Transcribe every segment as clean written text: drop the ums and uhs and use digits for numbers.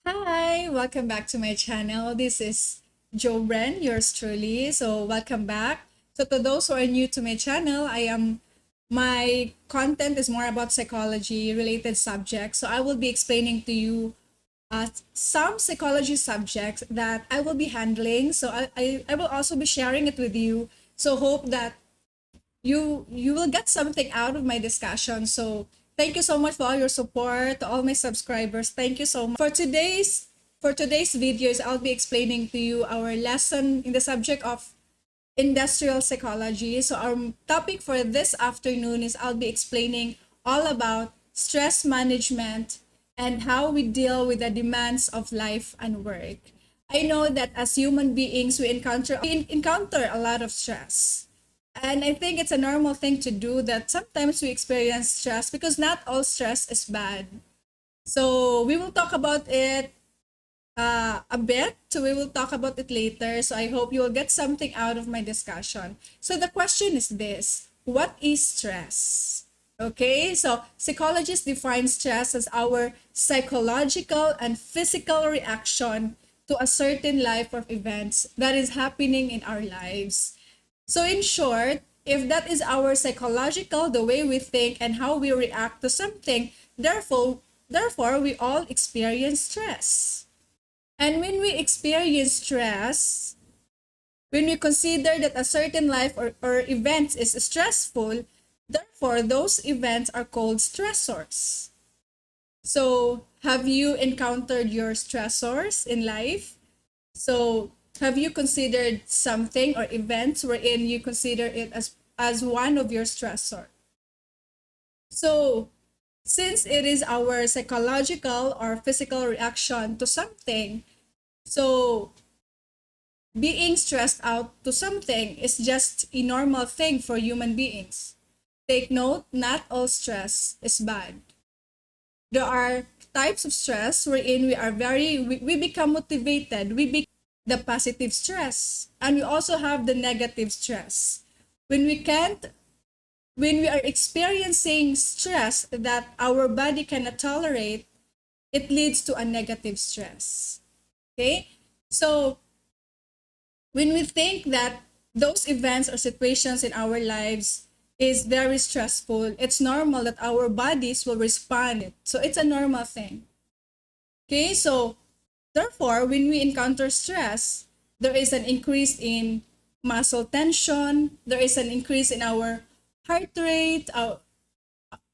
Hi, welcome back to my channel. This is Jo Bren, yours truly. So welcome back. So to those who are new to my channel, my content is more about psychology related subjects. So I will be explaining to you some psychology subjects that I will be handling. So I will also be sharing it with you. So hope that you will get something out of my discussion. So thank you so much for all your support, to all my subscribers. Thank you so much. For today's videos, I'll be explaining to you our lesson in the subject of industrial psychology. So our topic for this afternoon is I'll be explaining all about stress management and how we deal with the demands of life and work. I know that as human beings, we encounter a lot of stress. And I think it's a normal thing to do that sometimes we experience stress because not all stress is bad. So we will talk about it a bit. So we will talk about it later. So I hope you will get something out of my discussion. So the question is this: what is stress? Okay, so psychologists define stress as our psychological and physical reaction to a certain life of events that is happening in our lives. So in short, if that is our psychological, the way we think and how we react to something, therefore we all experience stress. And when we experience stress, when we consider that a certain life or event is stressful, therefore those events are called stressors. So have you encountered your stressors in life? So have you considered something or events wherein you consider it as one of your stressor? So since it is our psychological or physical reaction to something, so being stressed out to something is just a normal thing for human beings. Take note, not all stress is bad. There are types of stress wherein we become motivated. The positive stress, and we also have the negative stress. When we can't when we are experiencing stress that our body cannot tolerate, it leads to a negative stress. Okay? So when we think that those events or situations in our lives is very stressful, it's normal that our bodies will respond it. So it's a normal thing. Okay? So therefore, when we encounter stress, there is an increase in muscle tension, there is an increase in our heart rate,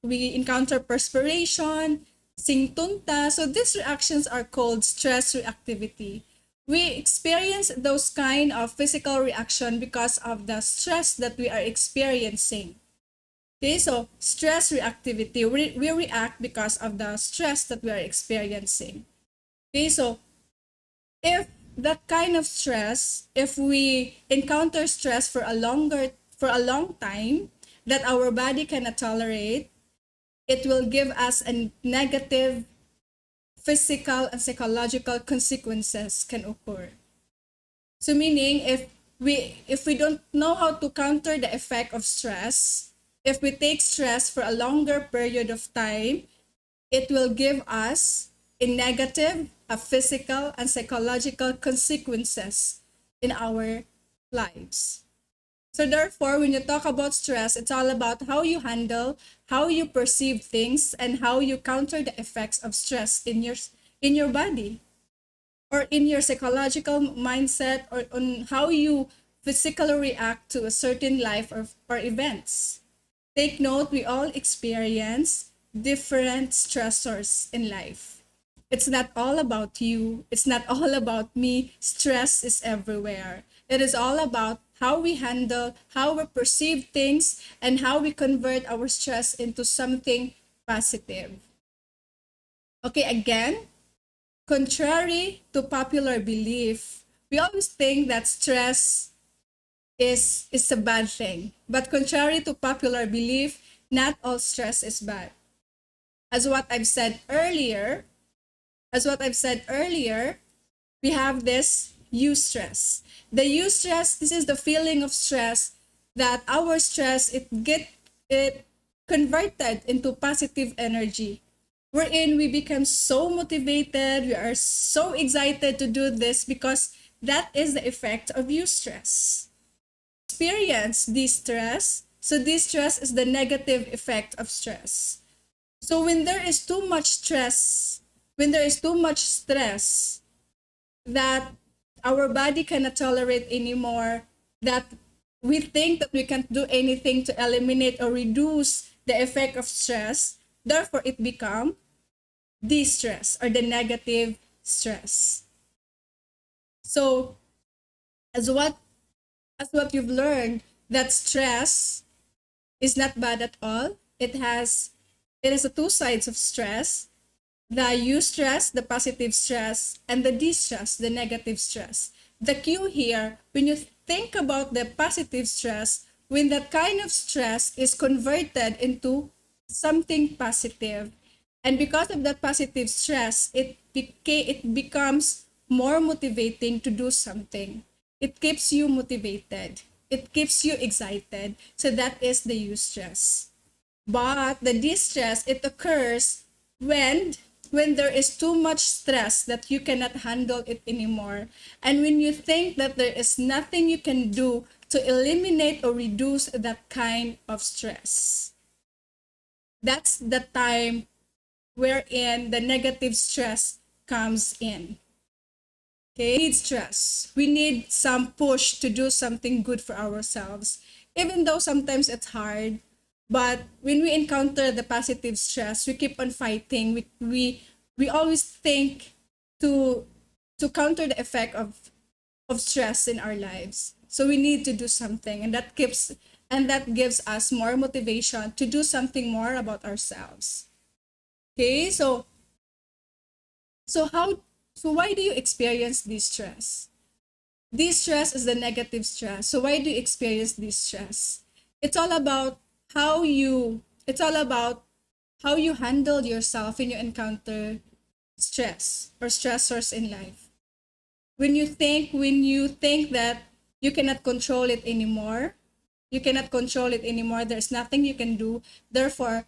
we encounter perspiration, singtunta. So these reactions are called stress reactivity. We experience those kind of physical reaction because of the stress that we are experiencing. Okay, so stress reactivity, we react because of the stress that we are experiencing. Okay, so if that kind of stress, if we encounter stress for a long time that our body cannot tolerate, it will give us a negative physical and psychological consequences can occur. So meaning if we don't know how to counter the effect of stress, if we take stress for a longer period of time, it will give us a negative, a physical and psychological consequences in our lives. So therefore, when you talk about stress, it's all about how you handle, how you perceive things, and how you counter the effects of stress in your body or in your psychological mindset or on how you physically react to a certain life or events. Take note, we all experience different stressors in life. It's not all about you. It's not all about me. Stress is everywhere. It is all about how we handle, how we perceive things, and how we convert our stress into something positive. Okay, again, contrary to popular belief, we always think that stress is a bad thing. But contrary to popular belief, not all stress is bad. As what I've said earlier, as what I've said earlier, we have this eustress. The eustress, this is the feeling of stress that our stress it converted into positive energy. wherein we become so motivated, we are so excited to do this because that is the effect of eustress. Experience distress. So distress is the negative effect of stress. So when there is too much stress, when there is too much stress that our body cannot tolerate anymore, that we think that we can't do anything to eliminate or reduce the effect of stress, therefore it becomes distress or the negative stress. So as what you've learned, that stress is not bad at all. It is the two sides of stress, the eustress, the positive stress, and the distress, the negative stress. The cue here, when you think about the positive stress, when that kind of stress is converted into something positive, and because of that positive stress, it becomes more motivating to do something. It keeps you motivated. It keeps you excited. So that is the eustress. But the distress, it occurs when there is too much stress that you cannot handle it anymore, and when you think that there is nothing you can do to eliminate or reduce that kind of stress. That's the time wherein the negative stress comes in. Okay, we need stress. We need some push to do something good for ourselves, even though sometimes it's hard. But when we encounter the positive stress, we keep on fighting. We always think to counter the effect of stress in our lives. So we need to do something, and that gives us more motivation to do something more about ourselves. Okay, so how so why do you experience this stress? This stress is the negative stress. So why do you experience this stress? It's all about how you handle yourself when you encounter stress or stressors in life. When you think that you cannot control it anymore, there's nothing you can do. Therefore,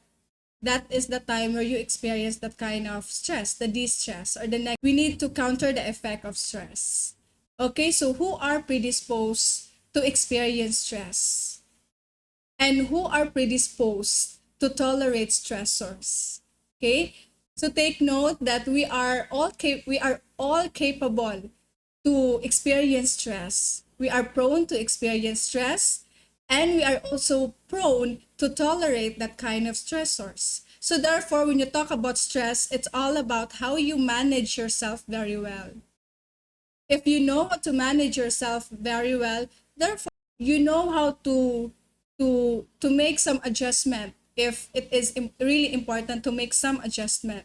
that is the time where you experience that kind of stress, the distress or the negative. We need to counter the effect of stress. Okay, so who are predisposed to experience stress? And who are predisposed to tolerate stressors? Okay, so take note that we are all capable to experience stress. We are prone to experience stress, and we are also prone to tolerate that kind of stressors. So therefore, when you talk about stress, it's all about how you manage yourself very well. If you know how to manage yourself very well, therefore you know how to make some adjustment if it is really important to make some adjustment.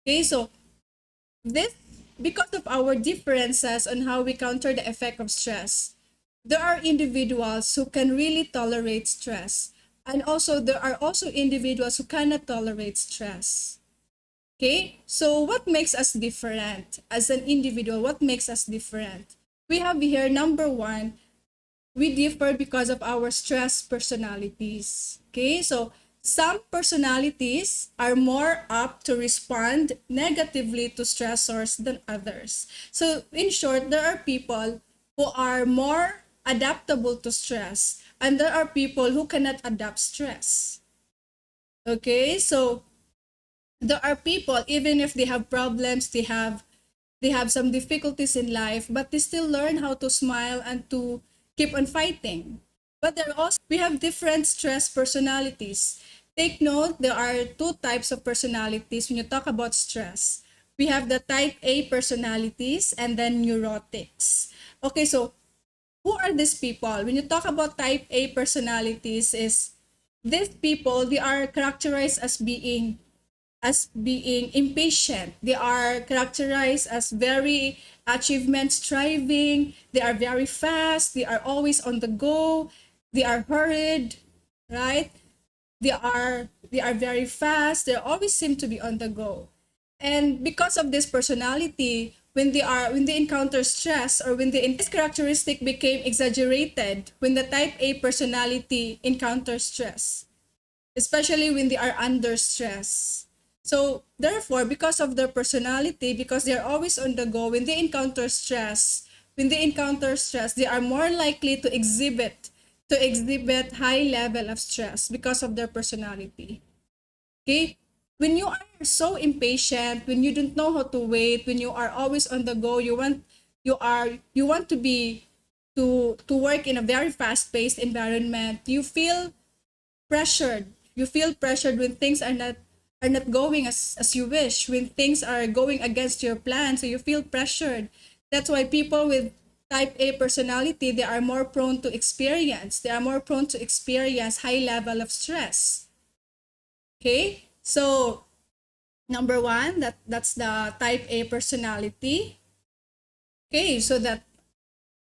Okay, so this because of our differences on how we counter the effect of stress, there are individuals who can really tolerate stress, and also there are also individuals who cannot tolerate stress. Okay, so what makes us different as an individual? What makes us different? We have here number one, we differ because of our stress personalities. Okay, so some personalities are more apt to respond negatively to stressors than others. So in short, there are people who are more adaptable to stress, and there are people who cannot adapt stress. Okay, so there are people, even if they have problems, they have some difficulties in life, but they still learn how to smile and to keep on fighting. But there also we have different stress personalities. Take note, there are two types of personalities when you talk about stress. We have the type A personalities and then neurotics. Okay, so who are these people? When you talk about type A personalities, is these people, they are characterized as being impatient. They are characterized as very achievement striving. They are very fast. They are always on the go. They are hurried, right? They are very fast. They always seem to be on the go. And because of this personality, when they encounter stress, or when this characteristic became exaggerated when the type A personality encounters stress, especially when they are under stress. So therefore, because of their personality, because they're always on the go, when they encounter stress, they are more likely to exhibit high level of stress because of their personality. Okay? When you are so impatient, when you don't know how to wait, when you are always on the go, you want to be to work in a very fast-paced environment, you feel pressured. You feel pressured when things are not going as you wish, when things are going against your plan, so you feel pressured. That's why people with type A personality, they are more prone to experience high level of stress. Okay? So number one, that's the type A personality. Okay, so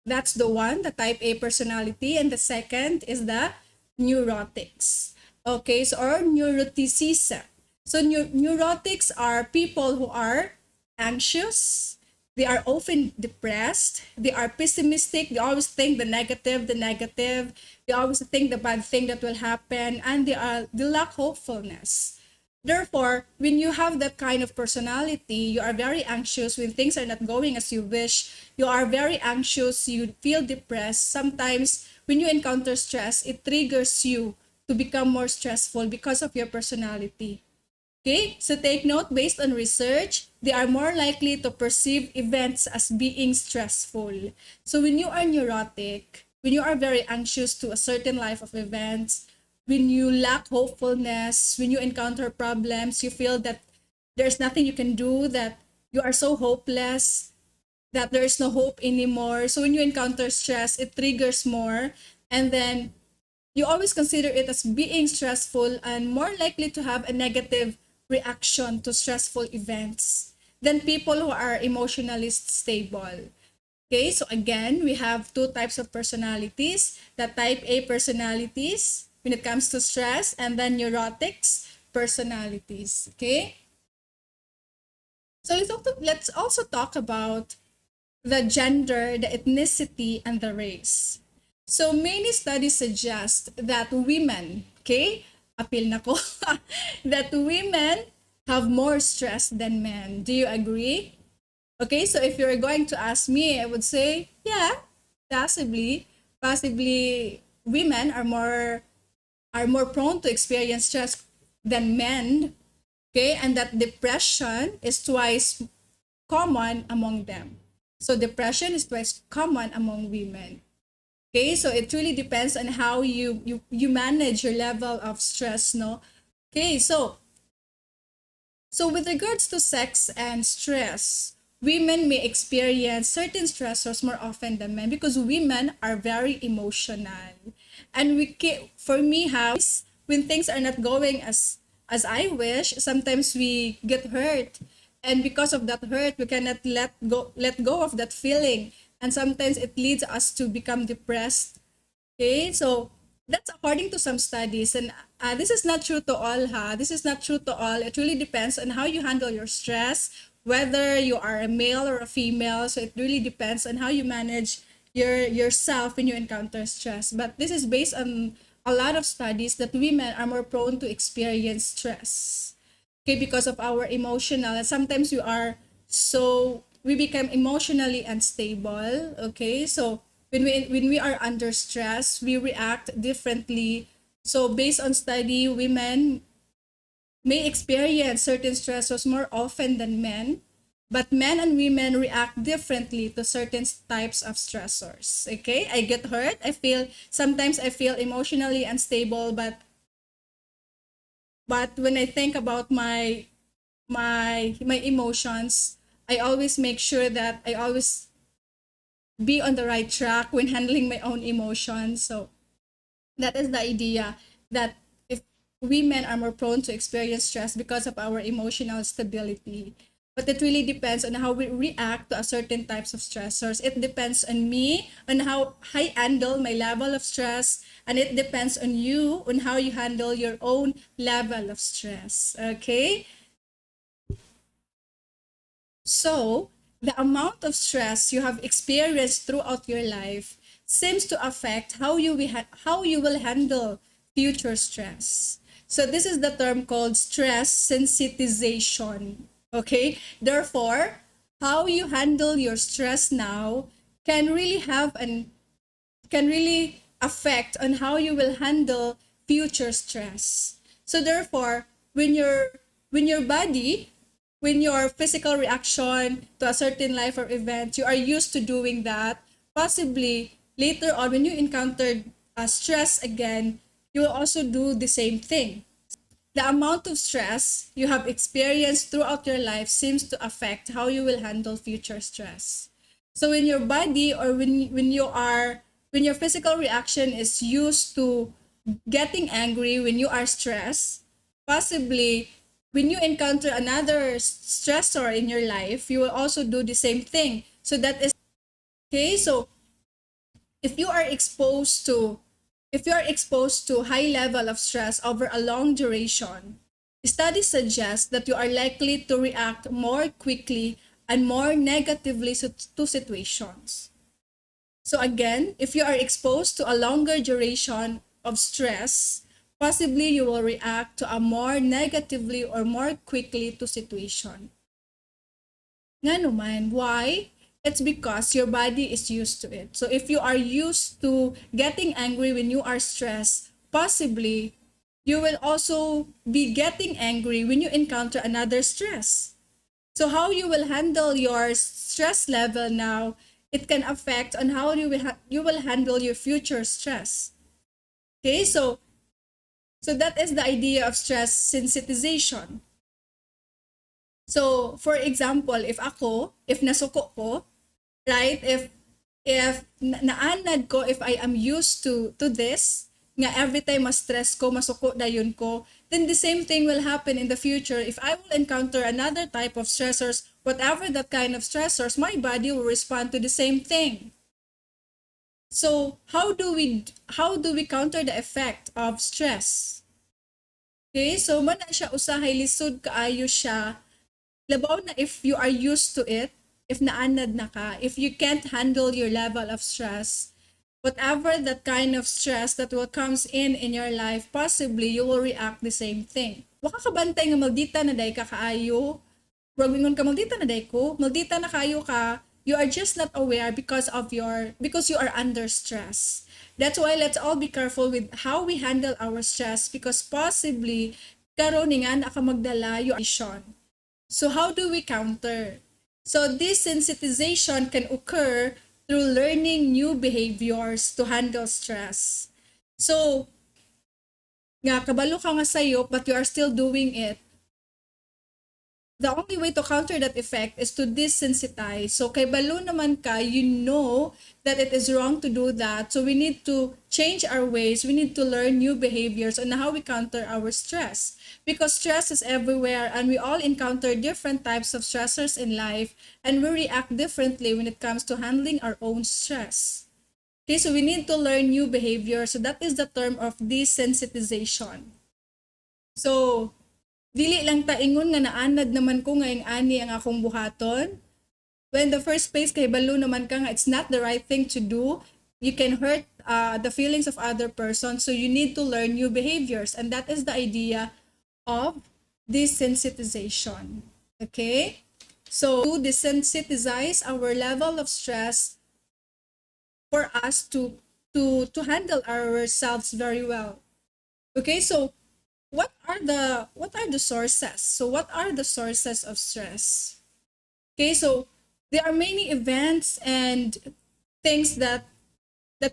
that's the one, the type A personality. And the second is the neurotics. Okay, so or neuroticism. So neurotics are people who are anxious. They are often depressed. They are pessimistic. They always think the negative. They always think the bad thing that will happen, and they lack hopefulness. Therefore, when you have that kind of personality, you are very anxious when things are not going as you wish. You are very anxious, you feel depressed. Sometimes when you encounter stress, it triggers you to become more stressful because of your personality. Okay, so take note, based on research, they are more likely to perceive events as being stressful. So when you are neurotic, when you are very anxious to a certain life of events, when you lack hopefulness, when you encounter problems, you feel that there's nothing you can do, that you are so hopeless, that there's no hope anymore. So when you encounter stress, it triggers more. And then you always consider it as being stressful and more likely to have a negative reaction to stressful events than people who are emotionally stable. Okay, so again, we have two types of personalities, the type A personalities when it comes to stress, and then neurotics personalities. Okay, so let's also talk about the gender, the ethnicity, and the race. So many studies suggest that women, okay, appeal na ko, that women have more stress than men. Do you agree? Okay, so if you're going to ask me, I would say, yeah, possibly women are more prone to experience stress than men. Okay, and that depression is twice common among them. So depression is twice common among women. Okay, so it really depends on how you manage your level of stress, no? Okay, so with regards to sex and stress, women may experience certain stressors more often than men because women are very emotional. And for me, how when things are not going as I wish, sometimes we get hurt. And because of that hurt, we cannot let go of that feeling. And sometimes it leads us to become depressed. Okay, so that's according to some studies, and this is not true to all, ha. This is not true to all. It really depends on how you handle your stress, whether you are a male or a female. So it really depends on how you manage yourself when you encounter stress. But this is based on a lot of studies that women are more prone to experience stress. Okay, because of our emotional, and sometimes we become emotionally unstable. Okay, so when we are under stress, we react differently. So based on study, women may experience certain stressors more often than men, but men and women react differently to certain types of stressors. Okay, I get hurt, sometimes I feel emotionally unstable, but when I think about my emotions, I always make sure that I always be on the right track when handling my own emotions. So that is the idea, that if women are more prone to experience stress because of our emotional stability. But it really depends on how we react to a certain types of stressors. It depends on me, on how I handle my level of stress, and it depends on you, on how you handle your own level of stress. Okay? So, the amount of stress you have experienced throughout your life seems to affect how you will handle future stress. So this is the term called stress sensitization. Okay? Therefore, how you handle your stress now can really have an can really affect on how you will handle future stress. So therefore, when your body, when your physical reaction to a certain life or event, you are used to doing that, possibly later on when you encounter stress again, you will also do the same thing. The amount of stress you have experienced throughout your life seems to affect how you will handle future stress. So when your body or when your physical reaction is used to getting angry when you are stressed, possibly when you encounter another stressor in your life, you will also do the same thing. So that is okay. So if you are exposed to if you are exposed to high level of stress over a long duration, studies suggest that you are likely to react more quickly and more negatively to situations. So again, if you are exposed to a longer duration of stress, possibly you will react to a more negatively or more quickly to situation. Nga naman, why? It's because your body is used to it. So if you are used to getting angry when you are stressed, possibly you will also be getting angry when you encounter another stress. So how you will handle your stress level now, it can affect on how you will handle your future stress. Okay, so that is the idea of stress sensitization. So for example, if nasuko ko, right? If naanad ko, if I am used to this, nga every time mas stress ko, masuko dayon ko, then the same thing will happen in the future. If I will encounter another type of stressors, whatever that kind of stressors, my body will respond to the same thing. So how do we counter the effect of stress? Okay, so man na siya usahay lisod kaayo siya. Labaw na if you are used to it, if naanad na ka, if you can't handle your level of stress, whatever that kind of stress that will comes in your life, possibly you will react the same thing. Waka ka bantay nga maldita na day ka kaayo, wag mingon ka maldita na day ko, maldita na kayo ka, you are just not aware because you are under stress. That's why let's all be careful with how we handle our stress because possibly karon nga na ka magdala yung action. So how do we counter? So this sensitization can occur through learning new behaviors to handle stress. So, nga kabalo ka nga sayo but you are still doing it, the only way to counter that effect is to desensitize. So kay balo naman ka, you know that it is wrong to do that. So we need to change our ways. We need to learn new behaviors on how we counter our stress. Because stress is everywhere and we all encounter different types of stressors in life and we react differently when it comes to handling our own stress. Okay, so we need to learn new behaviors. So that is the term of desensitization. So, dili lang ta ingon nga naanad naman ko nga ani ang akong buhaton. When the first place kay balo naman ka nga it's not the right thing to do. You can hurt the feelings of other persons. So you need to learn new behaviors. And that is the idea of desensitization. Okay? So to desensitize our level of stress for us to handle ourselves very well. Okay, so what are the sources? So what are the sources of stress? Okay, so there are many events and things that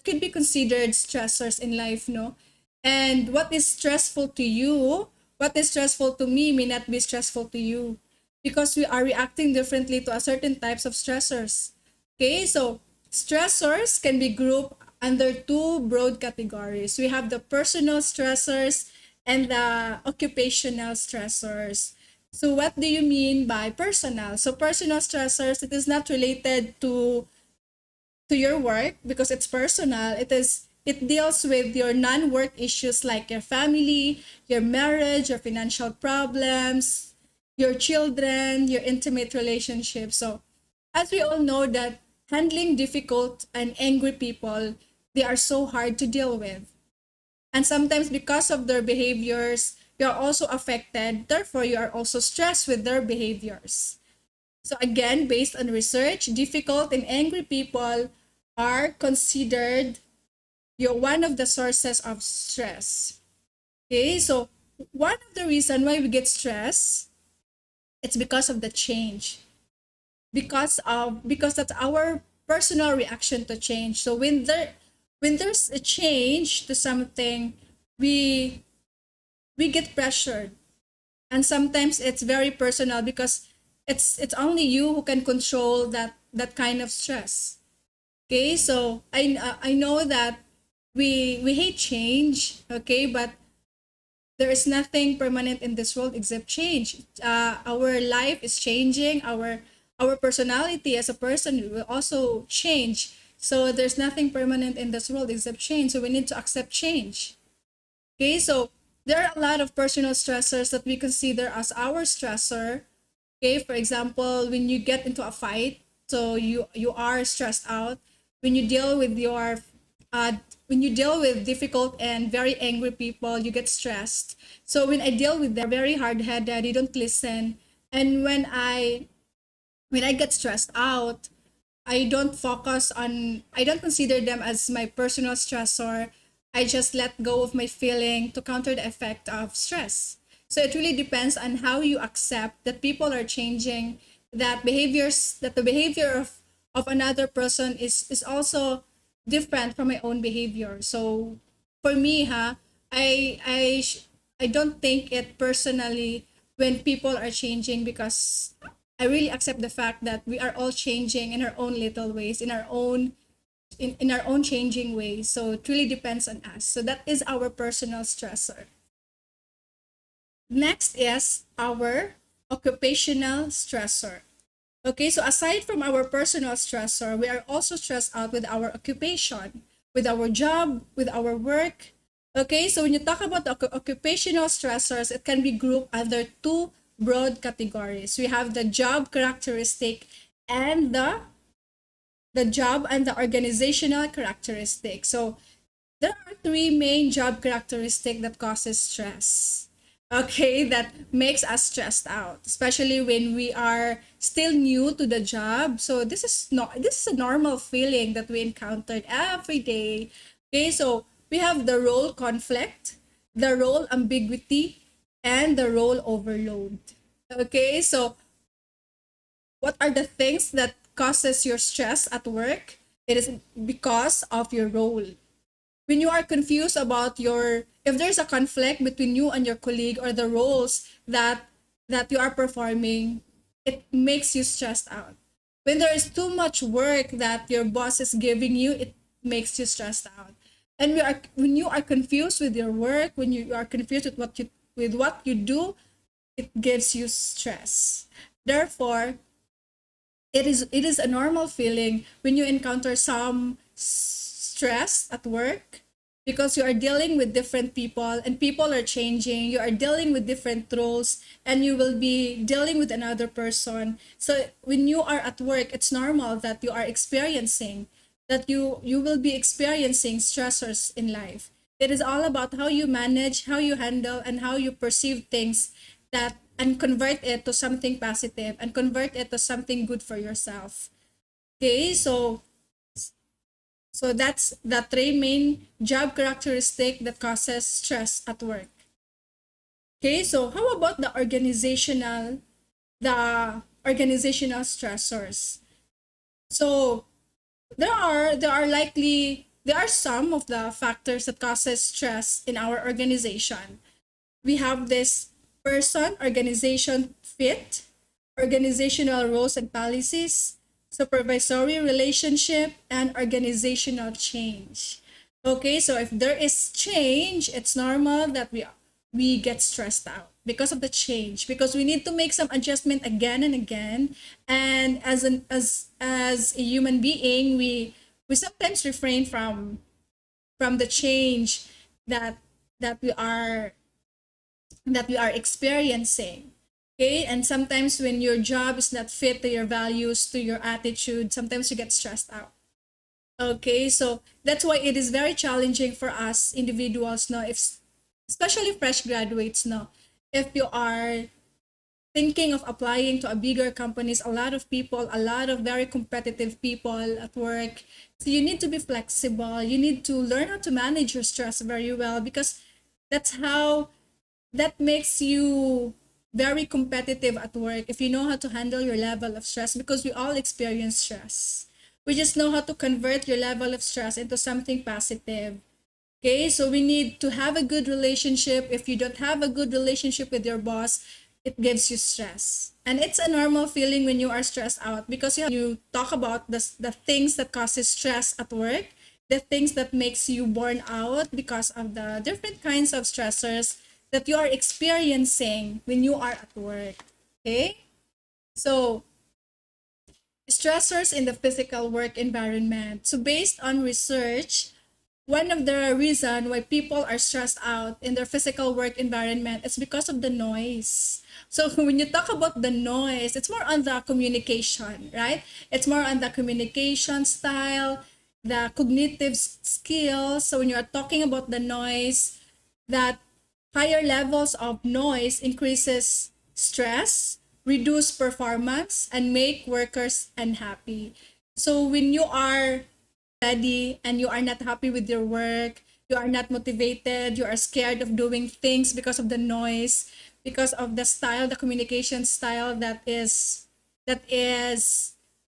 could be considered stressors in life, no? And what is stressful to you, what is stressful to me may not be stressful to you because we are reacting differently to a certain types of stressors. Okay, so stressors can be grouped under two broad categories. We have the personal stressors and the occupational stressors. So what do you mean by personal? So personal stressors, it is not related to your work because it's personal. It deals with your non-work issues like your family, your marriage, your financial problems, your children, your intimate relationships. So as we all know that handling difficult and angry people, they are so hard to deal with. And sometimes because of their behaviors, you are also affected. Therefore, you are also stressed with their behaviors. So again, based on research, difficult and angry people are considered one of the sources of stress. Okay, so one of the reason why we get stressed, it's because of the change. Because that's our personal reaction to change. So when there's a change to something, we we get pressured, and sometimes it's very personal because it's only you who can control that kind of stress. Okay, so I know that we hate change. Okay, but there is nothing permanent in this world except change. Our life is changing. Our personality as a person will also change. So there's nothing permanent in this world except change. So we need to accept change. Okay, so there are a lot of personal stressors that we consider as our stressor. Okay, for example, when you get into a fight, so you are stressed out. When you deal with your when you deal with difficult and very angry people, you get stressed. So when I deal with them, they're very hard-headed, they don't listen. And when I get stressed out, I don't consider them as my personal stressor. I just let go of my feeling to counter the effect of stress. So it really depends on how you accept that people are changing, that the behavior of another person is also different from my own behavior. So for me, I don't think it personally when people are changing, because I really accept the fact that we are all changing in our own little ways, in our own changing ways. So it really depends on us. So that is our personal stressor. Next is our occupational stressor. Okay, so aside from our personal stressor, we are also stressed out with our occupation, with our job, with our work. Okay, so when you talk about occupational stressors, it can be grouped under two broad categories. We have the job characteristic and the job and the organizational characteristic. So there are three main job characteristics that causes stress. Okay, that makes us stressed out, especially when we are still new to the job. So this is a normal feeling that we encountered every day. Okay, so we have the role conflict, the role ambiguity, and the role overload. Okay, so what are the things that causes your stress at work? It is because of your role. When you are confused about if there's a conflict between you and your colleague, or the roles that you are performing, it makes you stressed out. When there is too much work that your boss is giving you, it makes you stressed out. And when you are confused with your work, when you are confused with what you do, it gives you stress. Therefore, it is a normal feeling when you encounter some stress at work, because you are dealing with different people and people are changing. You are dealing with different roles and you will be dealing with another person. So when you are at work, it's normal that you will be experiencing stressors in life. It is all about how you manage, how you handle, and how you perceive things, that and convert it to something positive and convert it to something good for yourself. Okay, so that's the three main job characteristic that causes stress at work. Okay, so how about the organizational stressors? So there are some of the factors that causes stress in our organization. We have this person organization fit, organizational roles and policies, supervisory relationship, and organizational change. Okay, so if there is change, it's normal that we get stressed out because of the change, because we need to make some adjustment again and again. And as a human being, we sometimes refrain from the change that that we are that we are experiencing. Okay, and sometimes when your job is not fit to your values, to your attitude, sometimes you get stressed out. Okay, so that's why it is very challenging for us individuals now, especially fresh graduates, no, if you are thinking of applying to a bigger companies, a lot of people, a lot of very competitive people at work. So you need to be flexible. You need to learn how to manage your stress very well, because that's how that makes you very competitive at work, if you know how to handle your level of stress, because we all experience stress. We just know how to convert your level of stress into something positive. Okay, so we need to have a good relationship. If you don't have a good relationship with your boss, it gives you stress. And it's a normal feeling when you are stressed out, because you talk about the things that causes stress at work, the things that makes you burn out because of the different kinds of stressors that you are experiencing when you are at work. Okay? So, stressors in the physical work environment. So, based on research, one of the reason why people are stressed out in their physical work environment is because of the noise. So when you talk about the noise, it's more on the communication, right? It's more on the communication style, the cognitive skills. So when you are talking about the noise, that higher levels of noise increases stress, reduce performance, and make workers unhappy. So when you are study and you are not happy with your work, you are not motivated, you are scared of doing things because of the noise, because of the style, the communication style that is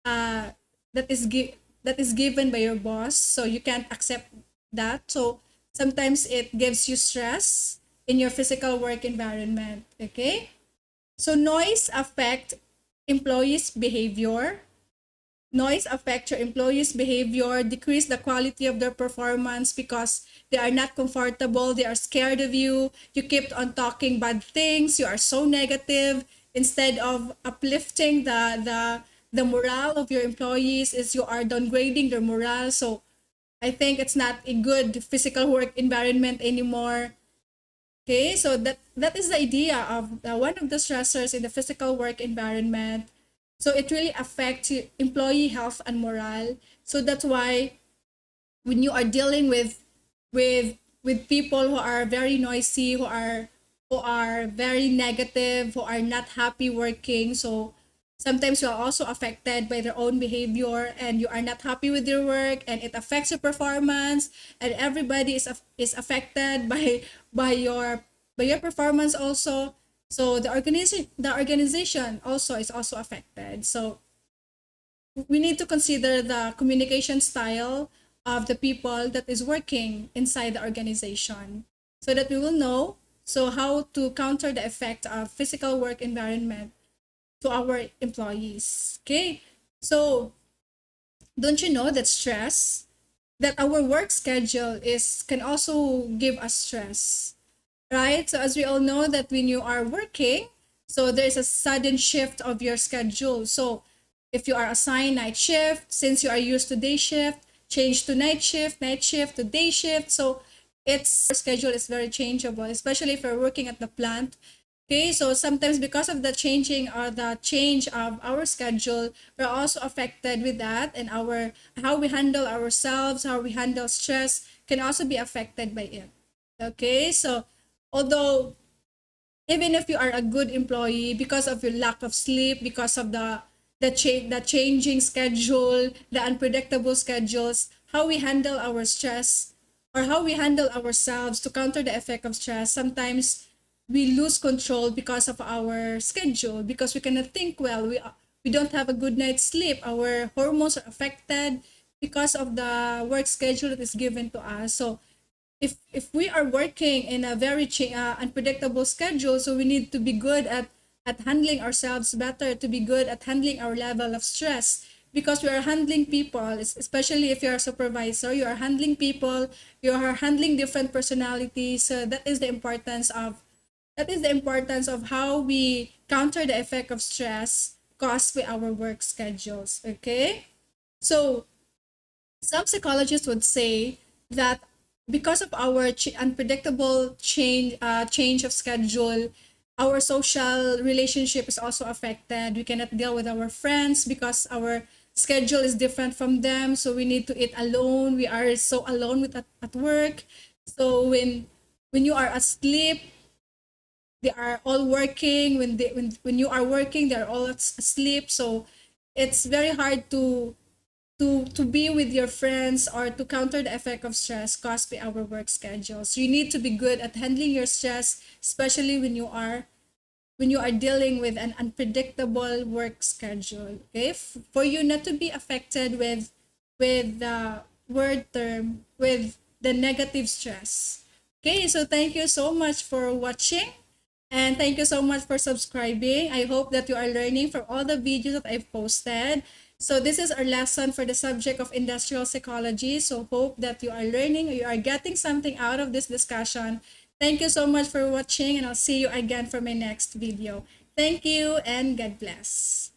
uh that is given by your boss, so you can't accept that. So sometimes it gives you stress in your physical work environment. Okay, so noise affect employees behavior. Noise affect your employees' behavior, decrease the quality of their performance because they are not comfortable, they are scared of you, you keep on talking bad things, you are so negative. Instead of uplifting the morale of your employees, is you are downgrading their morale. So I think it's not a good physical work environment anymore. Okay, so that is the idea of one of the stressors in the physical work environment. So it really affects employee health and morale. So that's why when you are dealing with people who are very noisy, who are very negative, who are not happy working, so sometimes you are also affected by their own behavior, and you are not happy with your work, and it affects your performance, and everybody is affected by your performance also. So the organization also is also affected. So we need to consider the communication style of the people that is working inside the organization, so that we will know so how to counter the effect of physical work environment to our employees. Okay, so don't you know that that our work schedule is can also give us stress, right? So as we all know that when you are working, so there's a sudden shift of your schedule. So if you are assigned night shift, since you are used to day shift, change to night shift to day shift. So its schedule is very changeable, especially if you're working at the plant. Okay, so sometimes because of the changing or the change of our schedule, we're also affected with that, and our how we handle ourselves, how we handle stress can also be affected by it. Okay, so although even if you are a good employee, because of your lack of sleep, because of the changing schedule, the unpredictable schedules, how we handle our stress or how we handle ourselves to counter the effect of stress, sometimes we lose control because of our schedule, because we cannot think well, we don't have a good night's sleep, our hormones are affected because of the work schedule that is given to us. So if we are working in a very unpredictable schedule, so we need to be good at handling ourselves better, to be good at handling our level of stress, because we are handling people, especially if you're a supervisor, you are handling people, you are handling different personalities. So that is the importance of how we counter the effect of stress caused by our work schedules. Okay, so some psychologists would say that because of our unpredictable change of schedule, our social relationship is also affected. We cannot deal with our friends because our schedule is different from them. So we need to eat alone. We are so alone at work. So when you are asleep, they are all working. When you are working, they're all asleep. So it's very hard to be with your friends or to counter the effect of stress caused by our work schedules. You need to be good at handling your stress, especially when you are dealing with an unpredictable work schedule. Okay, for you not to be affected with the word term with the negative stress. Okay, so thank you so much for watching. And thank you so much for subscribing. I hope that you are learning from all the videos that I've posted. So this is our lesson for the subject of industrial psychology. So hope that you are learning, you are getting something out of this discussion. Thank you so much for watching, and I'll see you again for my next video. Thank you and God bless.